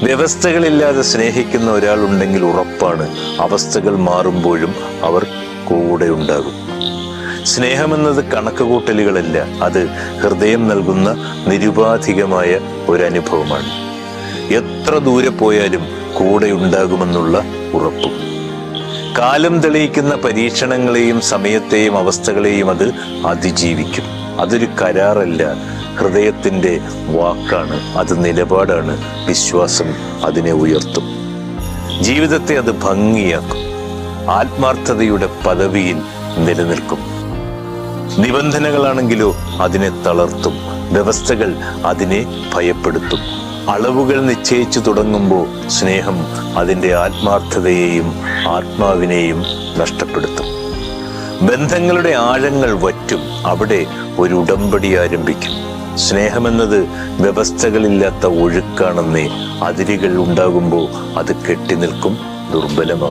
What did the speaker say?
വ്യവസ്ഥകളില്ലാതെ സ്നേഹിക്കുന്ന ഒരാളുണ്ടെങ്കിൽ ഉറപ്പാണ് അവസ്ഥകൾ മാറുമ്പോഴും അവർ കൂടെ ഉണ്ടാകും. സ്നേഹമെന്നത് കണക്കുകൂട്ടലുകളല്ല, അത് ഹൃദയം നൽകുന്ന നിരുപാധികമായ ഒരനുഭവമാണ്. എത്ര ദൂരെ പോയാലും കൂടെ ഉണ്ടാകുമെന്നുള്ള ഉറപ്പും. കാലം തെളിയിക്കുന്ന പരീക്ഷണങ്ങളെയും സമയത്തെയും അവസ്ഥകളെയും അത് അതിജീവിക്കും. അതൊരു കരാറല്ല, ഹൃദയത്തിന്റെ വാക്കാണ്, അത് നിലപാടാണ്. വിശ്വാസം അതിനെ ഉയർത്തും, ജീവിതത്തെ അത് ഭംഗിയാക്കും, ആത്മാർത്ഥതയുടെ പദവിയിൽ നിലനിൽക്കും. നിബന്ധനകളാണെങ്കിലോ അതിനെ തളർത്തും, വ്യവസ്ഥകൾ അതിനെ ഭയപ്പെടുത്തും. അളവുകൾ നിശ്ചയിച്ചു തുടങ്ങുമ്പോൾ സ്നേഹം അതിൻ്റെ ആത്മാർത്ഥതയെയും ആത്മാവിനെയും നഷ്ടപ്പെടുത്തും. ബന്ധങ്ങളുടെ ആഴങ്ങൾ വറ്റും, അവിടെ ഒരു ഉടമ്പടി ആരംഭിക്കും. സ്നേഹമെന്നത് വ്യവസ്ഥകളില്ലാത്ത ഒഴുക്കാണെന്നേ, അതിരുകൾ ഉണ്ടാകുമ്പോൾ അത് കെട്ടിനിൽക്കും, ദുർബലമാകും.